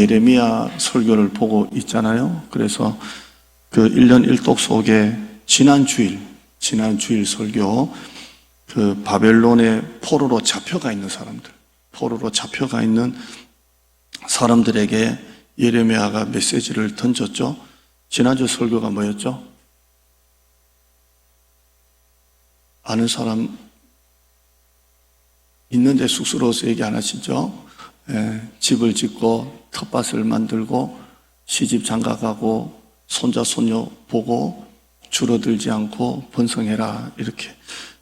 예레미야 설교를 보고 있잖아요. 그래서 그 1년 1독 속에 지난 주일 설교, 그 바벨론의 포로로 잡혀가 있는 사람들에게 예레미야가 메시지를 던졌죠. 지난주 설교가 뭐였죠? 아는 사람 있는데 쑥스러워서 얘기 안 하시죠? 집을 짓고 텃밭을 만들고 시집 장가가고 손자 손녀 보고 줄어들지 않고 번성해라, 이렇게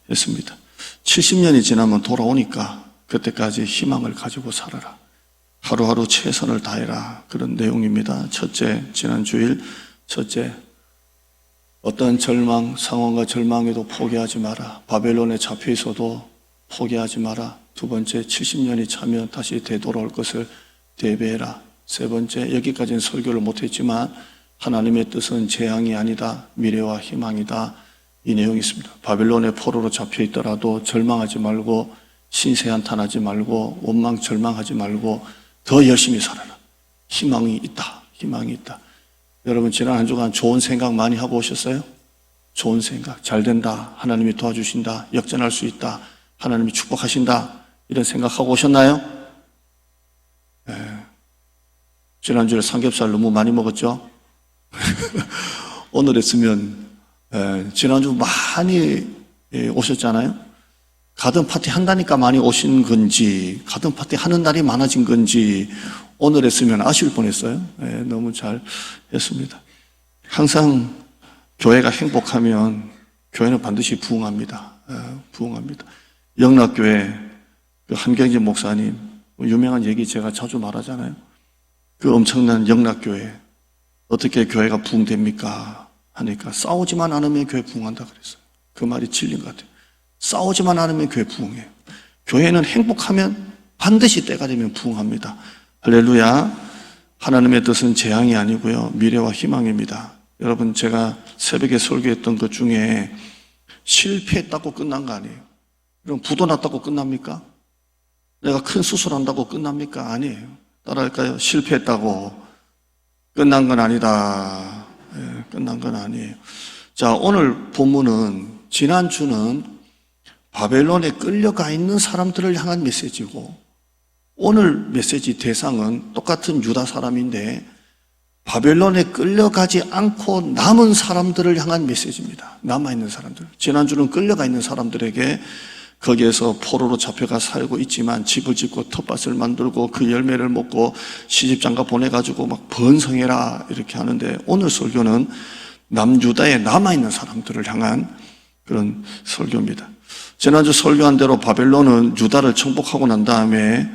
했습니다. 70년이 지나면 돌아오니까 그때까지 희망을 가지고 살아라, 하루하루 최선을 다해라, 그런 내용입니다. 지난 주일 첫째, 어떤 상황과 절망에도 포기하지 마라. 바벨론에 잡혀 있어도 포기하지 마라. 두 번째, 70년이 차면 다시 되돌아올 것을 대비해라. 세 번째, 여기까지는 설교를 못했지만 하나님의 뜻은 재앙이 아니다, 미래와 희망이다, 이 내용이 있습니다. 바벨론의 포로로 잡혀 있더라도 절망하지 말고, 신세 한탄하지 말고, 원망 절망하지 말고 더 열심히 살아라. 희망이 있다. 여러분, 지난 한 주간 좋은 생각 많이 하고 오셨어요? 좋은 생각, 잘 된다, 하나님이 도와주신다, 역전할 수 있다, 하나님이 축복하신다, 이런 생각하고 오셨나요? 지난주에 삼겹살 너무 많이 먹었죠? 오늘 했으면 지난주 많이 오셨잖아요? 가든 파티 한다니까 많이 오신 건지, 가든 파티 하는 날이 많아진 건지, 오늘 했으면 아쉬울 뻔했어요. 너무 잘 했습니다. 항상 교회가 행복하면 교회는 반드시 부흥합니다. 영락교회 그 한경진 목사님, 유명한 얘기 제가 자주 말하잖아요. 그 엄청난 영락교회, 어떻게 교회가 부흥됩니까? 하니까 싸우지만 않으면 교회 부흥한다 그랬어요. 그 말이 진리인 것 같아요. 싸우지만 않으면 교회 부흥해요. 교회는 행복하면 반드시 때가 되면 부흥합니다. 할렐루야. 하나님의 뜻은 재앙이 아니고요, 미래와 희망입니다. 여러분, 제가 새벽에 설교했던 것 중에 실패했다고 끝난 거 아니에요. 그럼 부도 났다고 끝납니까? 내가 큰 수술한다고 끝납니까? 아니에요. 따라할까요? 실패했다고 끝난 건 아니다. 끝난 건 아니에요. 자, 오늘 본문은, 지난주는 바벨론에 끌려가 있는 사람들을 향한 메시지고, 오늘 메시지 대상은 똑같은 유다 사람인데 바벨론에 끌려가지 않고 남은 사람들을 향한 메시지입니다. 남아있는 사람들. 지난주는 끌려가 있는 사람들에게 거기에서 포로로 잡혀가 살고 있지만 집을 짓고 텃밭을 만들고 그 열매를 먹고 시집장가 보내가지고 막 번성해라, 이렇게 하는데, 오늘 설교는 남유다에 남아있는 사람들을 향한 그런 설교입니다. 지난주 설교한 대로 바벨론은 유다를 정복하고 난 다음에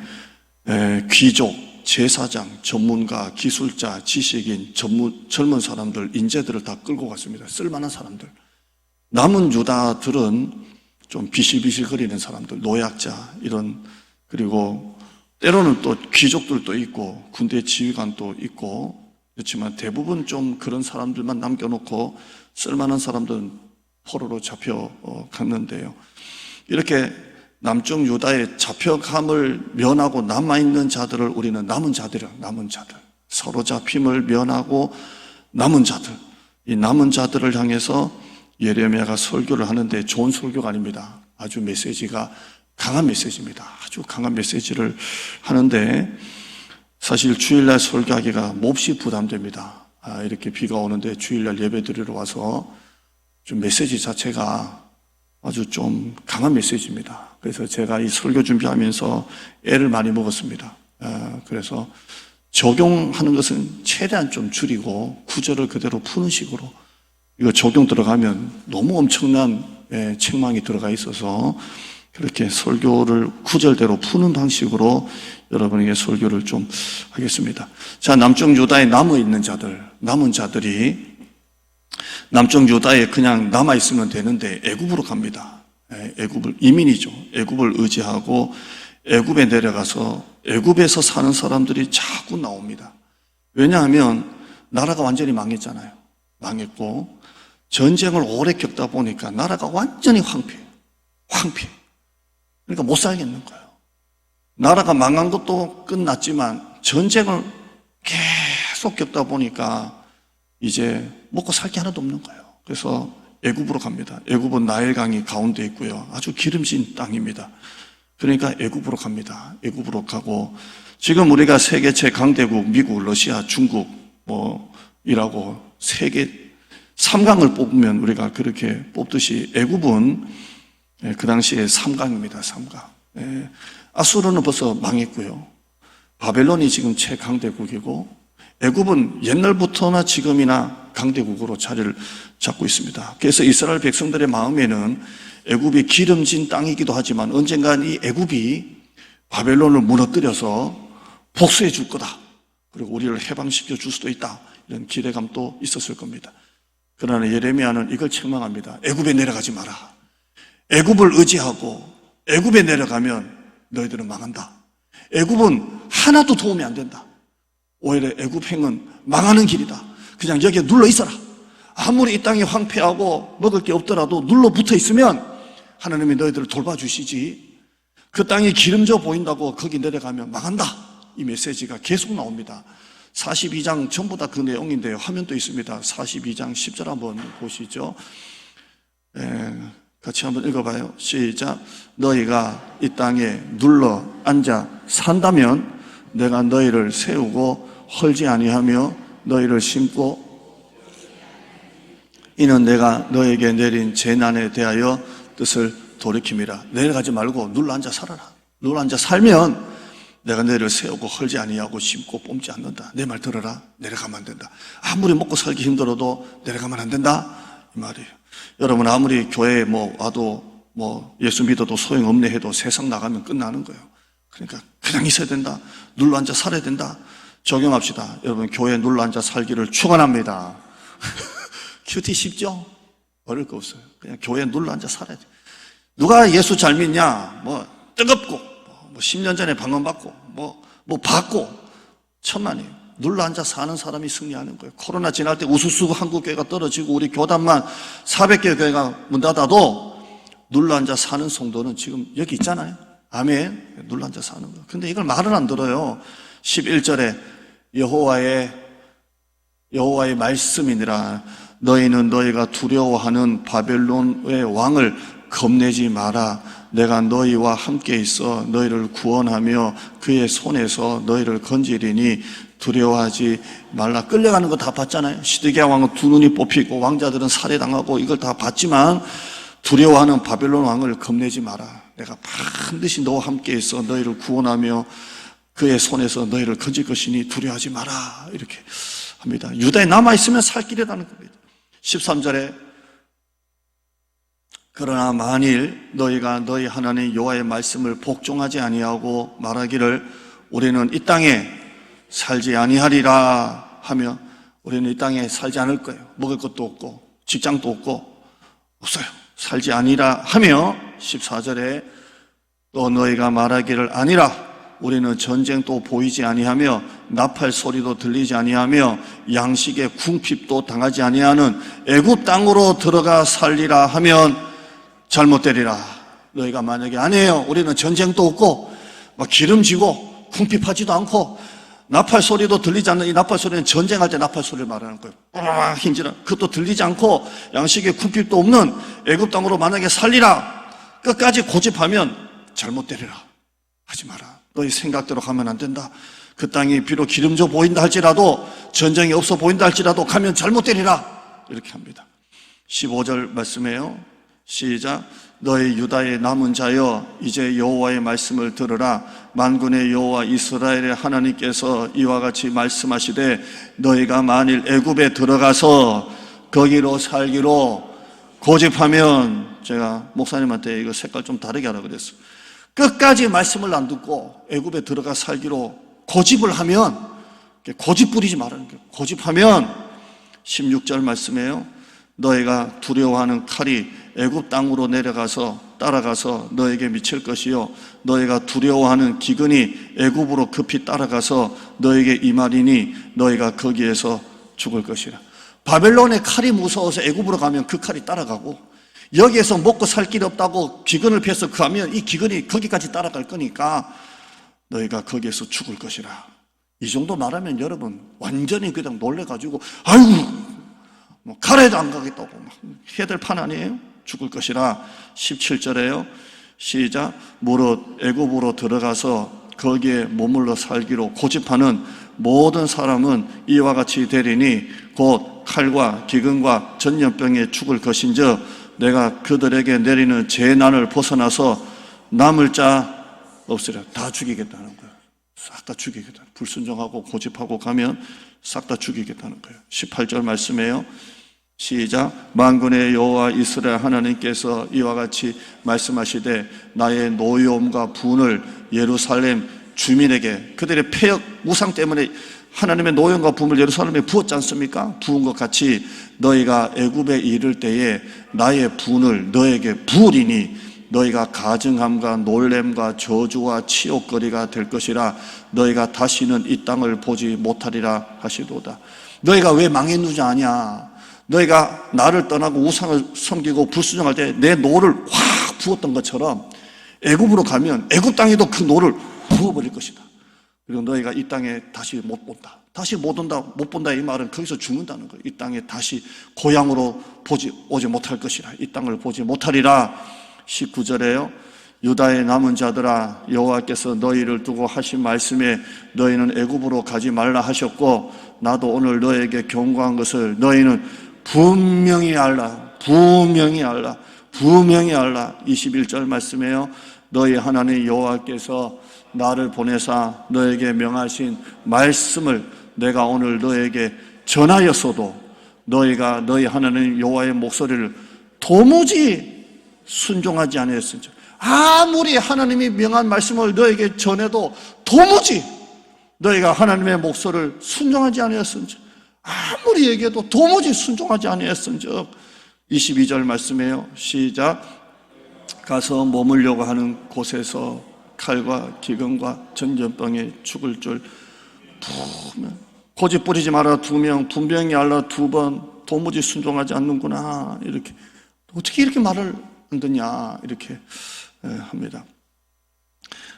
귀족, 제사장, 전문가, 기술자, 지식인, 젊은 사람들, 인재들을 다 끌고 갔습니다. 쓸만한 사람들. 남은 유다들은 좀 비실비실거리는 사람들, 노약자, 이런, 그리고 때로는 또 귀족들도 있고 군대 지휘관도 있고, 그렇지만 대부분 좀 그런 사람들만 남겨놓고 쓸만한 사람들은 포로로 잡혀갔는데요. 이렇게 남쪽 유다의 잡혀감을 면하고 남아있는 자들을 우리는 남은 자들, 서로 잡힘을 면하고 남은 자들, 이 남은 자들을 향해서 예레미야가 설교를 하는데, 좋은 설교가 아닙니다. 아주 메시지가 강한 메시지입니다. 아주 강한 메시지를 하는데, 사실 주일날 설교하기가 몹시 부담됩니다. 이렇게 비가 오는데 주일날 예배 드리러 와서 좀 메시지 자체가 아주 좀 강한 메시지입니다. 그래서 제가 이 설교 준비하면서 애를 많이 먹었습니다. 그래서 적용하는 것은 최대한 좀 줄이고 구절을 그대로 푸는 식으로, 이거 적용 들어가면 너무 엄청난 책망이 들어가 있어서 그렇게 설교를 구절대로 푸는 방식으로 여러분에게 설교를 좀 하겠습니다. 자, 남쪽 유다에 남은 자들이 남쪽 유다에 그냥 남아있으면 되는데 애굽으로 갑니다. 이민이죠. 애굽을 의지하고 애굽에 내려가서 애굽에서 사는 사람들이 자꾸 나옵니다. 왜냐하면 나라가 완전히 망했잖아요. 망했고 전쟁을 오래 겪다 보니까 나라가 완전히 황폐해요. 그러니까 못 살겠는 거예요. 나라가 망한 것도 끝났지만 전쟁을 계속 겪다 보니까 이제 먹고 살 게 하나도 없는 거예요. 그래서 애굽으로 갑니다. 애굽은 나일강이 가운데 있고요. 아주 기름진 땅입니다. 그러니까 애굽으로 갑니다. 애굽으로 가고 지금 우리가 세계 최강대국 미국, 러시아, 중국 이라고 세계 3강을 뽑으면 우리가 그렇게 뽑듯이 애굽은 그 당시에 3강입니다. 3강. 아수르는 벌써 망했고요. 바벨론이 지금 최강대국이고 애굽은 옛날부터나 지금이나 강대국으로 자리를 잡고 있습니다. 그래서 이스라엘 백성들의 마음에는 애굽이 기름진 땅이기도 하지만 언젠간 이 애굽이 바벨론을 무너뜨려서 복수해 줄 거다. 그리고 우리를 해방시켜 줄 수도 있다. 이런 기대감도 있었을 겁니다. 그러나 예레미야는 이걸 책망합니다. 애굽에 내려가지 마라. 애굽을 의지하고 애굽에 내려가면 너희들은 망한다. 애굽은 하나도 도움이 안 된다. 오히려 애굽행은 망하는 길이다. 그냥 여기에 눌러 있어라. 아무리 이 땅이 황폐하고 먹을 게 없더라도 눌러 붙어 있으면 하나님이 너희들을 돌봐주시지. 그 땅이 기름져 보인다고 거기 내려가면 망한다. 이 메시지가 계속 나옵니다. 42장 전부 다 그 내용인데요. 화면도 있습니다. 42장 10절 한번 보시죠. 같이 한번 읽어봐요. 시작. 너희가 이 땅에 눌러 앉아 산다면 내가 너희를 세우고 헐지 아니하며 너희를 심고 이는 내가 너에게 내린 재난에 대하여 뜻을 돌이킴이라. 내려가지 말고 눌러 앉아 살아라. 눌러 앉아 살면 내가 너희를 세우고 헐지 아니하고 심고 뽑지 않는다. 내 말 들어라. 내려가면 안 된다. 아무리 먹고 살기 힘들어도 내려가면 안 된다. 이 말이에요. 여러분 아무리 교회에 와도 예수 믿어도 소용없네 해도 세상 나가면 끝나는 거예요. 그러니까 그냥 있어야 된다. 눌러 앉아 살아야 된다. 적용합시다. 여러분 교회에 눌러 앉아 살기를 축원합니다. 큐티 쉽죠? 어려울 거 없어요. 그냥 교회에 눌러 앉아 살아야 돼. 누가 예수 잘 믿냐? 뜨겁고 10년 전에 방언받고 받고 천만이에요. 눌러 앉아 사는 사람이 승리하는 거예요. 코로나 지날 때 우수수 한국교회가 떨어지고 우리 교단만 400개 교회가 문 닫아도 눌러 앉아 사는 성도는 지금 여기 있잖아요. 아멘. 눌러 앉아 사는 거예요. 근데 이걸 말을 안 들어요. 11절에 여호와의 말씀이니라. 너희는 너희가 두려워하는 바벨론의 왕을 겁내지 마라. 내가 너희와 함께 있어 너희를 구원하며 그의 손에서 너희를 건지리니 두려워하지 말라. 끌려가는 거 다 봤잖아요. 시드기야 왕은 두 눈이 뽑히고 왕자들은 살해당하고 이걸 다 봤지만 두려워하는 바벨론 왕을 겁내지 마라. 내가 반드시 너와 함께 있어 너희를 구원하며 그의 손에서 너희를 건질 것이니 두려워하지 마라. 이렇게 합니다. 유다에 남아있으면 살 길이라는 겁니다. 13절에 그러나 만일 너희가 너희 하나님 여호와의 말씀을 복종하지 아니하고 말하기를 우리는 이 땅에 살지 아니하리라 하며 우리는 이 땅에 살지 않을 거예요. 먹을 것도 없고 직장도 없어요. 살지 아니라 하며 14절에 또 너희가 말하기를 아니라 우리는 전쟁도 보이지 아니하며 나팔 소리도 들리지 아니하며 양식의 궁핍도 당하지 아니하는 애굽 땅으로 들어가 살리라 하면 잘못되리라. 너희가 만약에 아니에요. 우리는 전쟁도 없고 기름지고 궁핍하지도 않고 나팔 소리도 들리지 않는 이 나팔 소리는 전쟁할 때 나팔 소리를 말하는 거예요. 빡 힘지나 그것도 들리지 않고 양식의 궁핍도 없는 애굽 땅으로 만약에 살리라. 끝까지 고집하면 잘못되리라. 하지 마라. 너희 생각대로 가면 안 된다. 그 땅이 비록 기름져 보인다 할지라도 전쟁이 없어 보인다 할지라도 가면 잘못되리라. 이렇게 합니다. 15절 말씀이에요. 시작. 너희 유다의 남은 자여 이제 여호와의 말씀을 들으라. 만군의 여호와 이스라엘의 하나님께서 이와 같이 말씀하시되 너희가 만일 애굽에 들어가서 거기로 살기로 고집하면, 제가 목사님한테 이거 색깔 좀 다르게 하라 그랬어요. 끝까지 말씀을 안 듣고 애굽에 들어가 살기로 고집을 하면, 고집 부리지 말라는 거예요. 고집하면 16절 말씀이에요. 너희가 두려워하는 칼이 애굽 땅으로 따라가서 너에게 미칠 것이요 너희가 두려워하는 기근이 애굽으로 급히 따라가서 너에게 임하리니 너희가 거기에서 죽을 것이라. 바벨론의 칼이 무서워서 애굽으로 가면 그 칼이 따라가고, 여기에서 먹고 살 길이 없다고 기근을 피해서 가면 이 기근이 거기까지 따라갈 거니까 너희가 거기에서 죽을 것이라. 이 정도 말하면 여러분 완전히 그냥 놀래가지고 아이고 뭐 가래도 안 가겠다고 막 해야 될 판 아니에요? 죽을 것이라. 17절에요. 시작. 무릇 애굽으로 들어가서 거기에 머물러 살기로 고집하는 모든 사람은 이와 같이 되리니 곧 칼과 기근과 전염병에 죽을 것인즉 내가 그들에게 내리는 재난을 벗어나서 남을 자 없으리라. 다 죽이겠다는 거예요. 싹 다 죽이겠다. 불순종하고 고집하고 가면 싹 다 죽이겠다는 거예요. 18절 말씀이에요. 시작. 만군의 여호와 이스라엘 하나님께서 이와 같이 말씀하시되 나의 노여움과 분을 예루살렘 주민에게, 그들의 폐역 우상 때문에 하나님의 노여움과 분을 예루살렘에 부었지 않습니까? 부은 것 같이 너희가 애굽에 이를 때에 나의 분을 너에게 부으리니 너희가 가증함과 놀램과 저주와 치욕거리가 될 것이라. 너희가 다시는 이 땅을 보지 못하리라 하시도다. 너희가 왜 망했는지 아냐? 너희가 나를 떠나고 우상을 섬기고 불순종할 때 내 노를 확 부었던 것처럼 애굽으로 가면 애굽 땅에도 그 노를 부어버릴 것이다. 그리고 너희가 이 땅에 다시 못 본다. 다시 못 온다, 못 본다 이 말은 거기서 죽는다는 거예요. 이 땅에 다시 고향으로 오지 못할 것이라. 이 땅을 보지 못하리라. 19절에요. 유다의 남은 자들아, 여호와께서 너희를 두고 하신 말씀에 너희는 애굽으로 가지 말라 하셨고 나도 오늘 너에게 경고한 것을 너희는 분명히 알라. 분명히 알라. 분명히 알라. 21절 말씀이에요. 너희 하나님 여호와께서 나를 보내사 너에게 명하신 말씀을 내가 오늘 너에게 전하였어도 너희가 너희 하나님 여호와의 목소리를 도무지 순종하지 아니했은즉, 아무리 하나님이 명한 말씀을 너에게 전해도 도무지 너희가 하나님의 목소리를 순종하지 아니했은즉, 아무리 얘기해도 도무지 순종하지 아니했은즉. 22절 말씀이에요. 시작. 가서 머물려고 하는 곳에서 칼과 기근과 전염병에 죽을 줄 부으면, 고집 부리지 마라 2명, 분명히 알라 2번, 도무지 순종하지 않는구나. 이렇게 어떻게 이렇게 말을 안 듣냐 이렇게 합니다.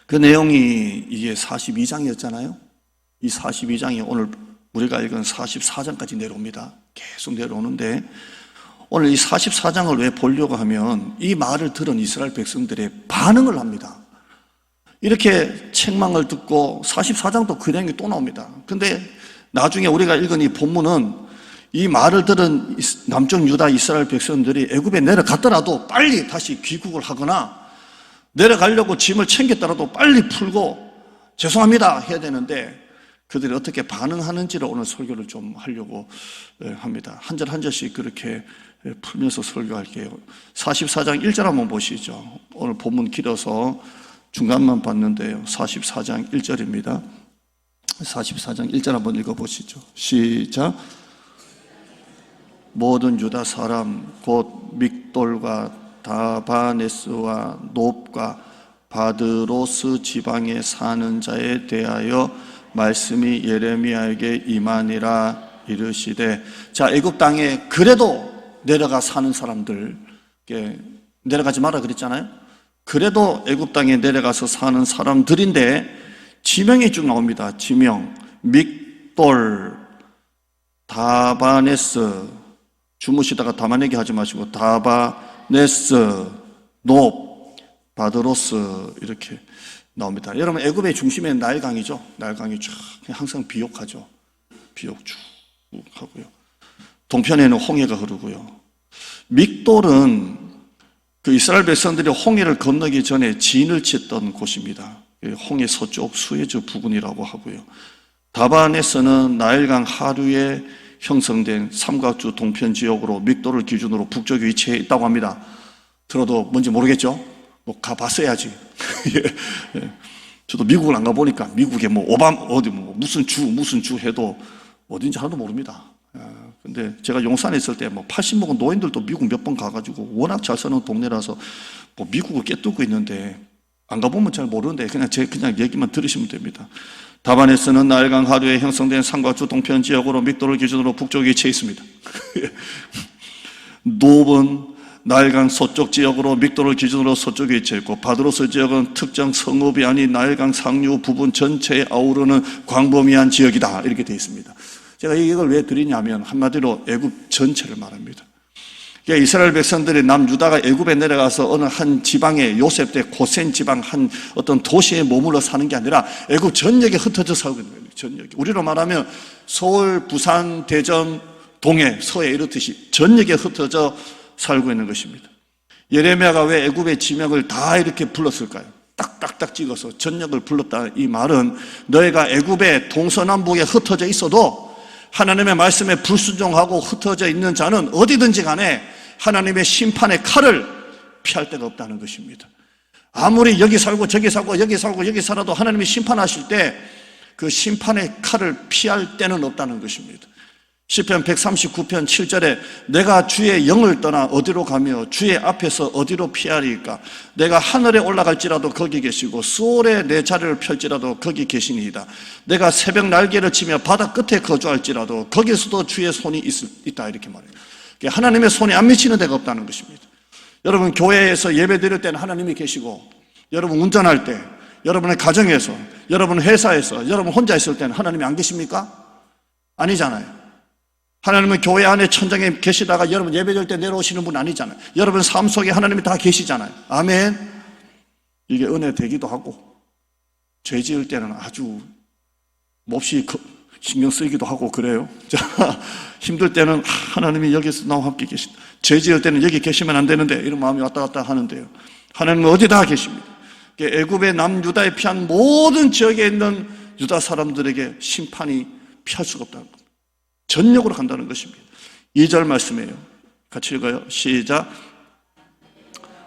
그 내용이 이게 42장이었잖아요. 이 42장이 오늘 우리가 읽은 44장까지 내려옵니다. 계속 내려오는데 오늘 이 44장을 왜 보려고 하면 이 말을 들은 이스라엘 백성들의 반응을 합니다. 이렇게 책망을 듣고 44장도 그 내용이 또 나옵니다. 근데 나중에 우리가 읽은 이 본문은 이 말을 들은 남쪽 유다 이스라엘 백성들이 애굽에 내려갔더라도 빨리 다시 귀국을 하거나 내려가려고 짐을 챙겼더라도 빨리 풀고 죄송합니다 해야 되는데 그들이 어떻게 반응하는지를 오늘 설교를 좀 하려고 합니다. 한 절 한 절씩 그렇게 풀면서 설교할게요. 44장 1절 한번 보시죠. 오늘 본문 길어서 중간만 봤는데요. 44장 1절입니다. 44장 1절 한번 읽어보시죠. 시작. 모든 유다 사람 곧 믹돌과 다바네스와 놉과 바드로스 지방에 사는 자에 대하여 말씀이 예레미야에게 임하니라 이르시되. 자, 애굽 땅에 그래도 내려가 사는 사람들께 내려가지 마라 그랬잖아요. 그래도 애굽 땅에 내려가서 사는 사람들인데 지명이 쭉 나옵니다. 지명. 믹돌, 다바네스, 주무시다가 다만 얘기하지 마시고 다바네스, 놉, 바드로스 이렇게 나옵니다. 여러분 애굽의 중심에 나일강이죠. 나일강이 쫙 항상 비옥하죠. 비옥 쭉 하고요. 동편에는 홍해가 흐르고요. 믹돌은 그 이스라엘 백성들이 홍해를 건너기 전에 진을 쳤던 곳입니다. 홍해 서쪽 수에즈 부근이라고 하고요. 다바네스는 나일강 하류에 형성된 삼각주 동편 지역으로 믹돌을 기준으로 북쪽에 위치해 있다고 합니다. 들어도 뭔지 모르겠죠? 뭐 가봤어야지. 예. 저도 미국을 안 가보니까 미국에 뭐 어디 뭐 무슨 주 해도 어딘지 하나도 모릅니다. 근데 제가 용산에 있을 때 뭐 80 먹은 노인들도 미국 몇 번 가가지고 워낙 잘 사는 동네라서 뭐 미국을 깨뚫고 있는데 안 가보면 잘 모르는데 그냥 얘기만 들으시면 됩니다. 다바네스는 나일강 하류에 형성된 삼각주 동편 지역으로 믹돌을 기준으로 북쪽에 위치해 있습니다. 놉은 나일강 서쪽 지역으로 믹도를 기준으로 서쪽에 위치해 있고 바드로스 지역은 특정 성읍이 아닌 나일강 상류 부분 전체에 아우르는 광범위한 지역이다. 이렇게 되어 있습니다. 제가 이걸 왜 드리냐면 한마디로 애굽 전체를 말합니다. 그러니까 이스라엘 백성들이 남유다가 애굽에 내려가서 어느 한 지방에 요셉 때 고센 지방 한 어떤 도시에 머물러 사는 게 아니라 애굽 전역에 흩어져 살고 있는 거예요. 전역에. 우리로 말하면 서울, 부산, 대전, 동해, 서해 이렇듯이 전역에 흩어져 살고 있는 것입니다. 예레미야가 왜 애굽의 지명을 다 이렇게 불렀을까요? 딱딱딱 찍어서 전역을 불렀다. 이 말은 너희가 애굽의 동서남북에 흩어져 있어도 하나님의 말씀에 불순종하고 흩어져 있는 자는 어디든지 간에 하나님의 심판의 칼을 피할 데가 없다는 것입니다. 아무리 여기 살고 저기 살고 여기 살고 여기 살아도 하나님이 심판하실 때 그 심판의 칼을 피할 데는 없다는 것입니다. 시편 139편 7절에 내가 주의 영을 떠나 어디로 가며 주의 앞에서 어디로 피하리까? 내가 하늘에 올라갈지라도 거기 계시고 수월에 내 자리를 펼지라도 거기 계시니이다. 내가 새벽 날개를 치며 바다 끝에 거주할지라도 거기서도 주의 손이 있다. 이렇게 말해요. 하나님의 손이 안 미치는 데가 없다는 것입니다. 여러분 교회에서 예배 드릴 때는 하나님이 계시고 여러분 운전할 때, 여러분의 가정에서, 여러분 회사에서, 여러분 혼자 있을 때는 하나님이 안 계십니까? 아니잖아요. 하나님은 교회 안에 천장에 계시다가 여러분 예배드릴 때 내려오시는 분 아니잖아요. 여러분 삶 속에 하나님이 다 계시잖아요. 아멘. 이게 은혜 되기도 하고 죄 지을 때는 아주 몹시 신경 쓰이기도 하고 그래요. 자, 힘들 때는 하나님이 여기서 나와 함께 계신다. 죄 지을 때는 여기 계시면 안 되는데 이런 마음이 왔다 갔다 하는데요. 하나님은 어디다 계십니다. 애굽의 남유다에 피한 모든 지역에 있는 유다 사람들에게 심판이 피할 수가 없다는 겁니다. 전역으로 간다는 것입니다. 2절 말씀이에요. 같이 읽어요. 시작.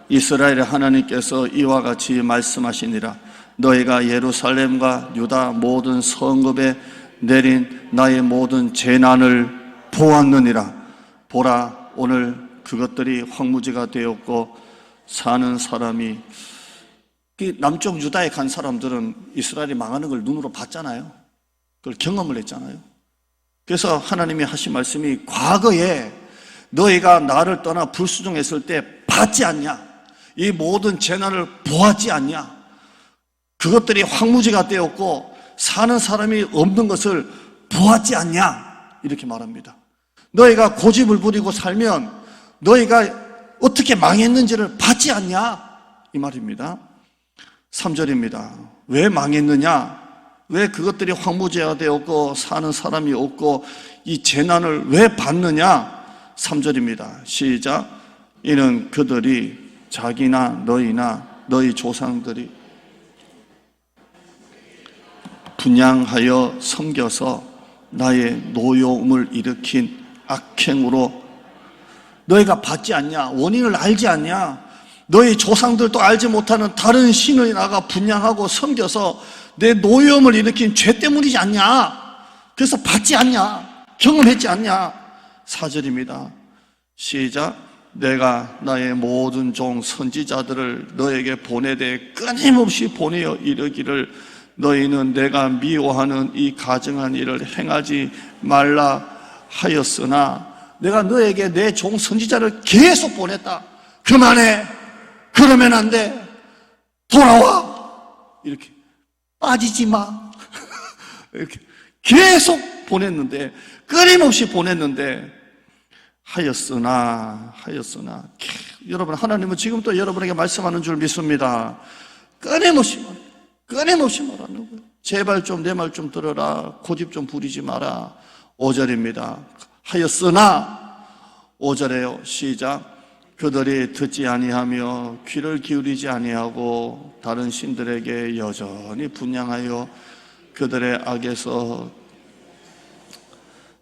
이스라엘의 하나님께서 이와 같이 말씀하시니라. 너희가 예루살렘과 유다 모든 성읍에 내린 나의 모든 재난을 보았느니라. 보라, 오늘 그것들이 황무지가 되었고 사는 사람이, 남쪽 유다에 간 사람들은 이스라엘이 망하는 걸 눈으로 봤잖아요. 그걸 경험을 했잖아요. 그래서 하나님이 하신 말씀이 과거에 너희가 나를 떠나 불순종했을 때 봤지 않냐? 이 모든 재난을 보았지 않냐? 그것들이 황무지가 되었고 사는 사람이 없는 것을 보았지 않냐? 이렇게 말합니다. 너희가 고집을 부리고 살면 너희가 어떻게 망했는지를 봤지 않냐? 이 말입니다. 3절입니다. 왜 망했느냐? 왜 그것들이 황무지가 되었고 사는 사람이 없고 이 재난을 왜 받느냐? 3절입니다. 시작. 이는 그들이 자기나 너희나 너희 조상들이 분향하여 섬겨서 나의 노여움을 일으킨 악행으로 너희가 받지 않냐? 원인을 알지 않냐? 너희 조상들도 알지 못하는 다른 신을 나가 분향하고 섬겨서 내 노여움을 일으킨 죄 때문이지 않냐? 그래서 받지 않냐? 경험했지 않냐? 4절입니다. 시작. 내가 나의 모든 종 선지자들을 너에게 보내되 끊임없이 보내어 이르기를 너희는 내가 미워하는 이 가증한 일을 행하지 말라 하였으나 내가 너에게 내 종 선지자를 계속 보냈다. 그만해. 그러면 안 돼. 돌아와. 이렇게 빠지지 마. 이렇게 계속 보냈는데, 끊임없이 보냈는데, 하였으나. 여러분, 하나님은 지금도 여러분에게 말씀하는 줄 믿습니다. 끊임없이 말하는 거예요. 제발 좀 내 말 좀 들어라. 고집 좀 부리지 마라. 5절입니다. 하였으나 5절에요. 시작. 그들이 듣지 아니하며 귀를 기울이지 아니하고 다른 신들에게 여전히 분향하여 그들의 악에서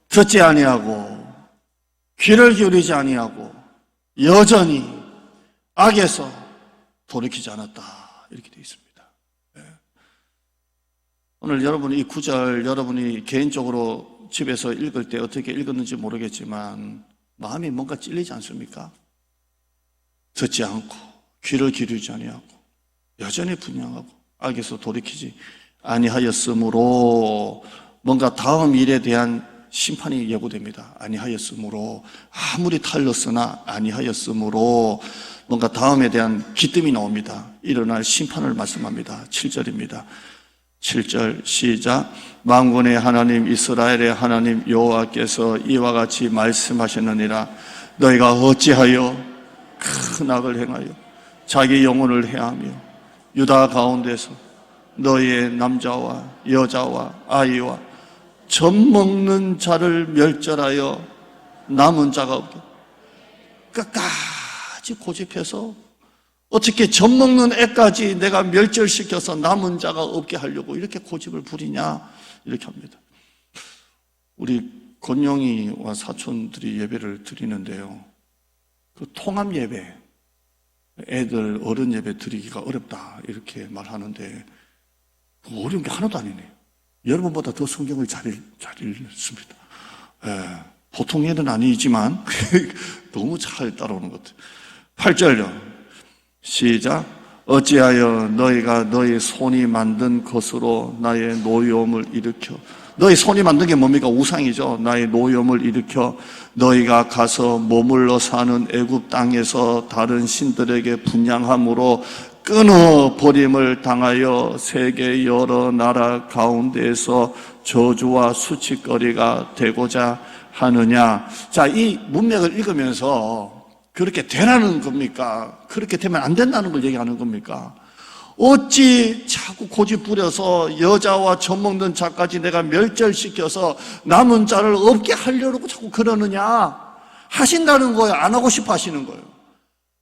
듣지 아니하고 귀를 기울이지 아니하고 여전히 악에서 돌이키지 않았다. 이렇게 되어 있습니다. 오늘 여러분이 이 구절 여러분이 개인적으로 집에서 읽을 때 어떻게 읽었는지 모르겠지만 마음이 뭔가 찔리지 않습니까? 듣지 않고 귀를 기울이지 아니하고 여전히 분향하고 악에서 돌이키지 아니하였으므로 뭔가 다음 일에 대한 심판이 예고됩니다. 아니하였으므로, 아무리 탈렀으나 아니하였으므로 뭔가 다음에 대한 기뜸이 나옵니다. 일어날 심판을 말씀합니다. 7절입니다. 7절 시작. 만군의 하나님 이스라엘의 하나님 여호와께서 이와 같이 말씀하셨느니라. 너희가 어찌하여 큰 악을 행하여 자기 영혼을 해하며 유다 가운데서 너희의 남자와 여자와 아이와 젖 먹는 자를 멸절하여 남은 자가 없게 끝까지 고집해서 어떻게 젖 먹는 애까지 내가 멸절시켜서 남은 자가 없게 하려고 이렇게 고집을 부리냐 이렇게 합니다. 우리 권영이와 사촌들이 예배를 드리는데요, 그 통합 예배, 애들 어른 예배 드리기가 어렵다 이렇게 말하는데 어려운 게 하나도 아니네요. 여러분보다 더 성경을 잘 읽습니다. 보통 애는 아니지만 너무 잘 따라오는 것 같아요. 8절요 시작. 어찌하여 너희가 너희 손이 만든 것으로 나의 노여움을 일으켜. 너희 손이 만든 게 뭡니까? 우상이죠. 나의 노여움을 일으켜 너희가 가서 머물러 사는 애굽 땅에서 다른 신들에게 분향함으로 끊어버림을 당하여 세계 여러 나라 가운데에서 저주와 수치거리가 되고자 하느냐. 자, 이 문맥을 읽으면서 그렇게 되라는 겁니까? 그렇게 되면 안 된다는 걸 얘기하는 겁니까? 어찌 자꾸 고집 부려서 여자와 젖 먹는 자까지 내가 멸절시켜서 남은 자를 없게 하려고 자꾸 그러느냐? 하신다는 거예요? 안 하고 싶어 하시는 거예요?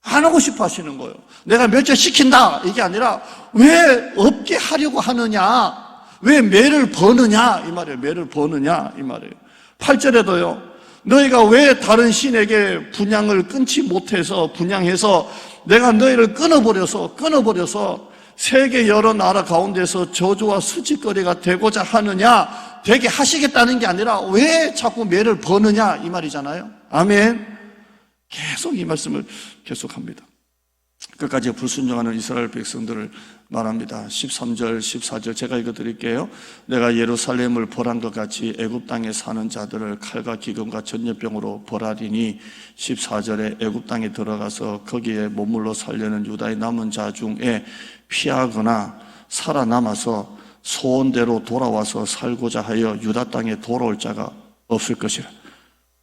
안 하고 싶어 하시는 거예요. 내가 멸절시킨다 이게 아니라 왜 없게 하려고 하느냐, 왜 매를 버느냐 이 말이에요. 매를 버느냐 이 말이에요. 8절에도요 너희가 왜 다른 신에게 분향을 끊지 못해서 분향해서 내가 너희를 끊어버려서 세계 여러 나라 가운데서 저주와 수치거리가 되고자 하느냐, 되게 하시겠다는 게 아니라 왜 자꾸 매를 버느냐 이 말이잖아요. 아멘. 계속 이 말씀을 계속합니다. 끝까지 불순종하는 이스라엘 백성들을 말합니다. 13절, 14절 제가 읽어드릴게요. 내가 예루살렘을 벌한 것 같이 애굽 땅에 사는 자들을 칼과 기근과 전염병으로 벌하리니 14절에 애굽 땅에 들어가서 거기에 머물러 살려는 유다의 남은 자 중에 피하거나 살아남아서 소원대로 돌아와서 살고자 하여 유다 땅에 돌아올 자가 없을 것이라.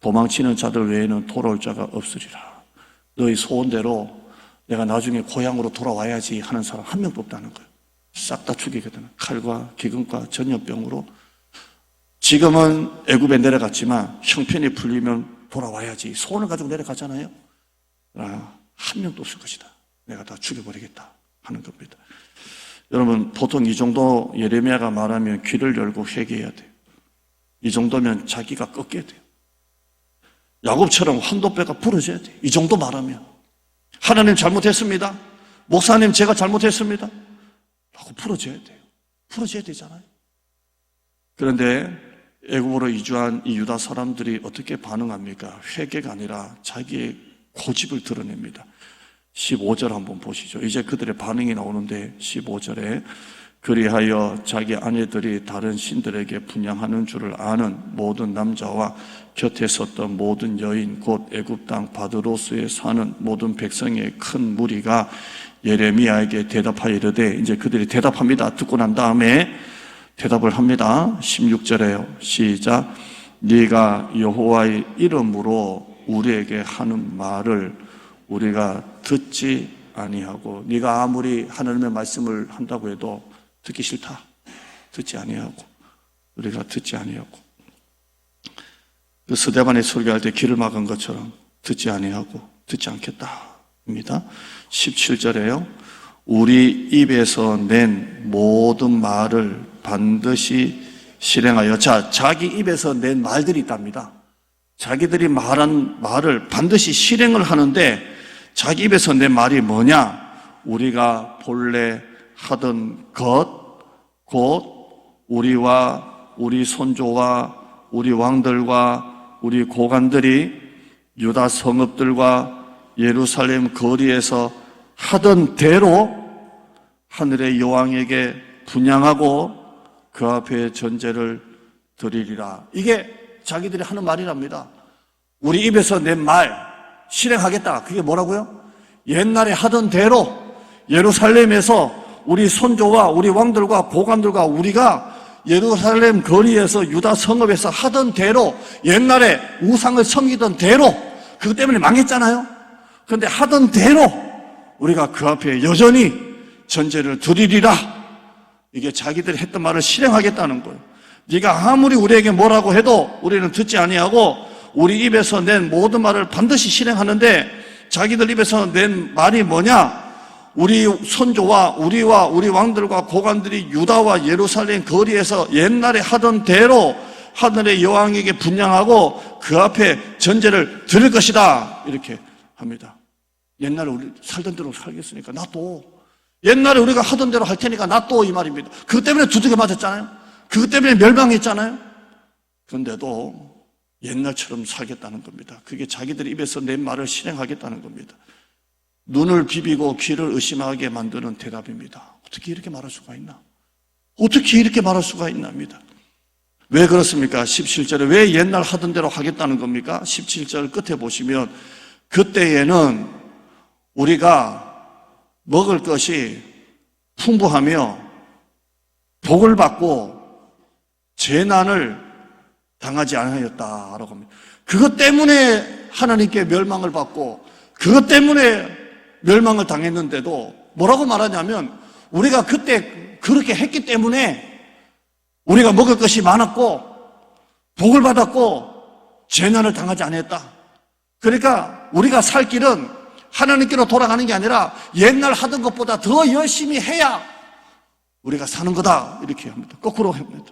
도망치는 자들 외에는 돌아올 자가 없으리라. 너희 소원대로 내가 나중에 고향으로 돌아와야지 하는 사람 한 명도 없다는 거예요. 싹 다 죽이거든. 칼과 기근과 전염병으로. 지금은 애굽에 내려갔지만 형편이 풀리면 돌아와야지. 소원을 가지고 내려가잖아요. 한 명도 없을 것이다. 내가 다 죽여버리겠다 하는 겁니다. 여러분, 보통 이 정도 예레미야가 말하면 귀를 열고 회개해야 돼요. 이 정도면 자기가 꺾여야 돼요. 야곱처럼 환도뼈가 부러져야 돼요. 이 정도 말하면 하나님 잘못했습니다. 목사님 제가 잘못했습니다. 라고 풀어줘야 돼요. 풀어줘야 되잖아요. 그런데 애굽으로 이주한 이 유다 사람들이 어떻게 반응합니까? 회개가 아니라 자기의 고집을 드러냅니다. 15절 한번 보시죠. 이제 그들의 반응이 나오는데 15절에 그리하여 자기 아내들이 다른 신들에게 분향하는 줄을 아는 모든 남자와 곁에 섰던 모든 여인 곧 애굽 땅 바드로스에 사는 모든 백성의 큰 무리가 예레미야에게 대답하여 이르되, 이제 그들이 대답합니다. 듣고 난 다음에 대답을 합니다. 16절에요. 시작. 네가 여호와의 이름으로 우리에게 하는 말을 우리가 듣지 아니하고, 네가 아무리 하나님의 말씀을 한다고 해도 듣기 싫다. 듣지 아니하고, 우리가 듣지 아니하고, 그 스데반이 설교할 때 길을 막은 것처럼 듣지 아니하고 듣지 않겠다입니다. 17절에요. 우리 입에서 낸 모든 말을 반드시 실행하여. 자, 자기 입에서 낸 말들이 있답니다. 자기들이 말한 말을 반드시 실행을 하는데 자기 입에서 낸 말이 뭐냐? 우리가 본래 하던 것, 곧 우리와 우리 손조와 우리 왕들과 우리 고관들이 유다 성읍들과 예루살렘 거리에서 하던 대로 하늘의 여왕에게 분향하고 그 앞에 전제를 드리리라. 이게 자기들이 하는 말이랍니다. 우리 입에서 낸 말 실행하겠다. 그게 뭐라고요? 옛날에 하던 대로 예루살렘에서 우리 손조와 우리 왕들과 고관들과 우리가 예루살렘 거리에서 유다 성읍에서 하던 대로, 옛날에 우상을 섬기던 대로, 그것 때문에 망했잖아요. 그런데 하던 대로 우리가 그 앞에 여전히 전제를 드리리라. 이게 자기들이 했던 말을 실행하겠다는 거예요. 네가 아무리 우리에게 뭐라고 해도 우리는 듣지 아니하고 우리 입에서 낸 모든 말을 반드시 실행하는데, 자기들 입에서 낸 말이 뭐냐? 우리 선조와 우리와 우리 왕들과 고관들이 유다와 예루살렘 거리에서 옛날에 하던 대로 하늘의 여왕에게 분향하고 그 앞에 전제를 드릴 것이다. 이렇게 합니다. 옛날에 우리 살던 대로 살겠으니까 놔둬. 옛날에 우리가 하던 대로 할 테니까 놔둬, 이 말입니다. 그것 때문에 두들겨 맞았잖아요. 그것 때문에 멸망했잖아요. 그런데도 옛날처럼 살겠다는 겁니다. 그게 자기들 입에서 낸 말을 실행하겠다는 겁니다. 눈을 비비고 귀를 의심하게 만드는 대답입니다. 어떻게 이렇게 말할 수가 있나? 어떻게 이렇게 말할 수가 있나입니다. 왜 그렇습니까? 17절에 왜 옛날 하던 대로 하겠다는 겁니까? 17절 끝에 보시면 그때에는 우리가 먹을 것이 풍부하며 복을 받고 재난을 당하지 않았다라고 합니다. 그것 때문에 하나님께 멸망을 받고 그것 때문에 멸망을 당했는데도 뭐라고 말하냐면, 우리가 그때 그렇게 했기 때문에 우리가 먹을 것이 많았고 복을 받았고 재난을 당하지 않았다. 그러니까 우리가 살 길은 하나님께로 돌아가는 게 아니라 옛날 하던 것보다 더 열심히 해야 우리가 사는 거다. 이렇게 합니다. 거꾸로 합니다.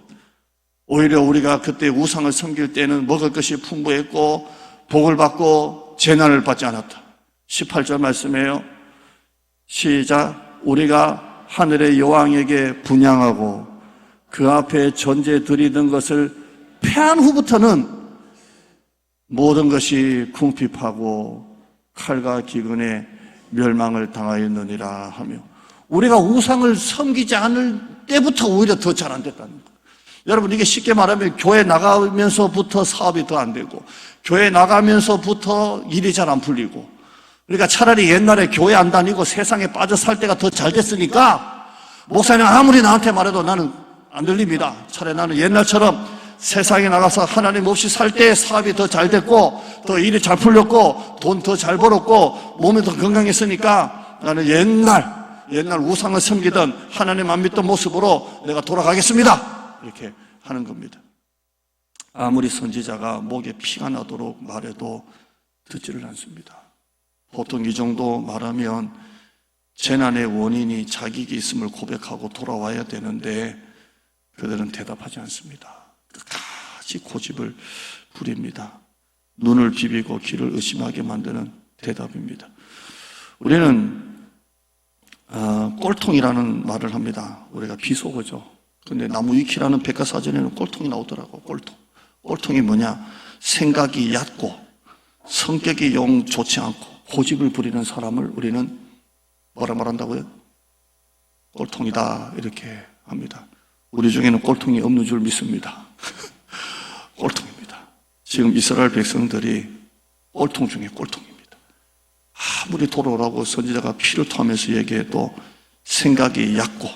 오히려 우리가 그때 우상을 섬길 때는 먹을 것이 풍부했고 복을 받고 재난을 받지 않았다. 18절 말씀이에요. 시작. 우리가 하늘의 여왕에게 분향하고 그 앞에 전제 드리던 것을 패한 후부터는 모든 것이 궁핍하고 칼과 기근에 멸망을 당하였느니라 하며, 우리가 우상을 섬기지 않을 때부터 오히려 더 잘 안 됐다는 거예요. 여러분, 이게 쉽게 말하면 교회 나가면서부터 사업이 더 안 되고 교회 나가면서부터 일이 잘 안 풀리고, 그러니까 차라리 옛날에 교회 안 다니고 세상에 빠져 살 때가 더 잘 됐으니까 목사님 아무리 나한테 말해도 나는 안 들립니다. 차라리 나는 옛날처럼 세상에 나가서 하나님 없이 살 때 사업이 더 잘 됐고 더 일이 잘 풀렸고 돈 더 잘 벌었고 몸이 더 건강했으니까 나는 옛날 우상을 섬기던 하나님 안 믿던 모습으로 내가 돌아가겠습니다. 이렇게 하는 겁니다. 아무리 선지자가 목에 피가 나도록 말해도 듣지를 않습니다. 보통 이 정도 말하면 재난의 원인이 자기에게 있음을 고백하고 돌아와야 되는데 그들은 대답하지 않습니다. 끝까지 고집을 부립니다. 눈을 비비고 귀를 의심하게 만드는 대답입니다. 우리는 꼴통이라는 말을 합니다. 우리가 비속어죠. 근데 나무위키라는 백과사전에는 꼴통이 나오더라고. 꼴통이 뭐냐? 생각이 얕고 성격이 영 좋지 않고 고집을 부리는 사람을 우리는 뭐라 말한다고요? 꼴통이다, 이렇게 합니다. 우리 중에는 꼴통이 없는 줄 믿습니다. 꼴통입니다. 지금 이스라엘 백성들이 꼴통 중에 꼴통입니다. 아무리 돌아오라고 선지자가 피를 토하면서 얘기해도 생각이 얕고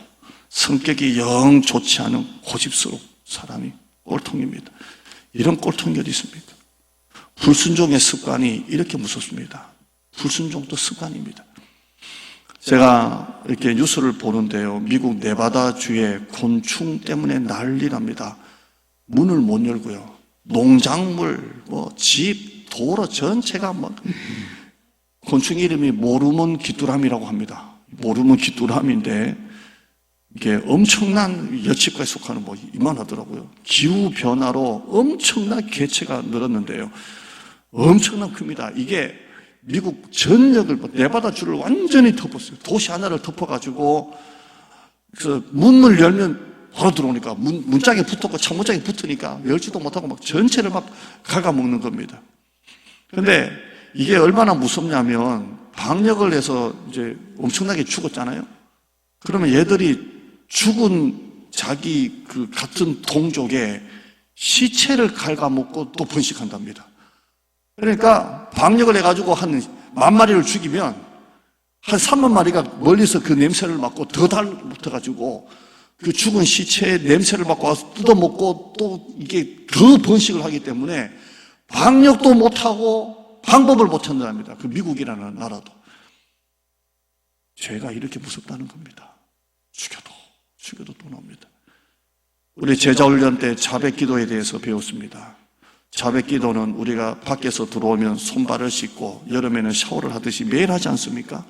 성격이 영 좋지 않은 고집스러운 사람이 꼴통입니다. 이런 꼴통이 어디 있습니까? 불순종의 습관이 이렇게 무섭습니다. 불순종도 습관입니다. 제가 이렇게 뉴스를 보는데요, 미국 네바다주에 곤충 때문에 난리납니다. 문을 못 열고요, 농작물, 집, 도로 전체가 곤충 이름이 모르몬 귀뚜라미라고 합니다. 모르몬 귀뚜라미인데 이게 엄청난 여치과에 속하는 이만하더라고요. 기후변화로 엄청난 개체가 늘었는데요, 엄청난 큽니다. 이게 미국 전역을, 네바다주를 완전히 덮었어요. 도시 하나를 덮어가지고, 그래서 문을 열면 바로 들어오니까, 문짝에 붙었고, 창문짝에 붙으니까, 열지도 못하고 막 전체를 막 갉아먹는 겁니다. 근데 이게 얼마나 무섭냐면, 방역을 해서 이제 엄청나게 죽었잖아요. 그러면 얘들이 죽은 자기 그 같은 동족에 시체를 갉아먹고 또 번식한답니다. 그러니까 방역을 해가지고 한 10,000마리를 죽이면 한 30,000마리가 멀리서 그 냄새를 맡고 더 달붙어가지고 그 죽은 시체의 냄새를 맡고 와서 뜯어먹고 또 이게 더 번식을 하기 때문에 방역도 못하고 방법을 못 찾는답니다. 그 미국이라는 나라도. 죄가 이렇게 무섭다는 겁니다. 죽여도 또 나옵니다. 우리 제자훈련 때 자백기도에 대해서 배웠습니다. 자백기도는 우리가 밖에서 들어오면 손발을 씻고 여름에는 샤워를 하듯이 매일 하지 않습니까?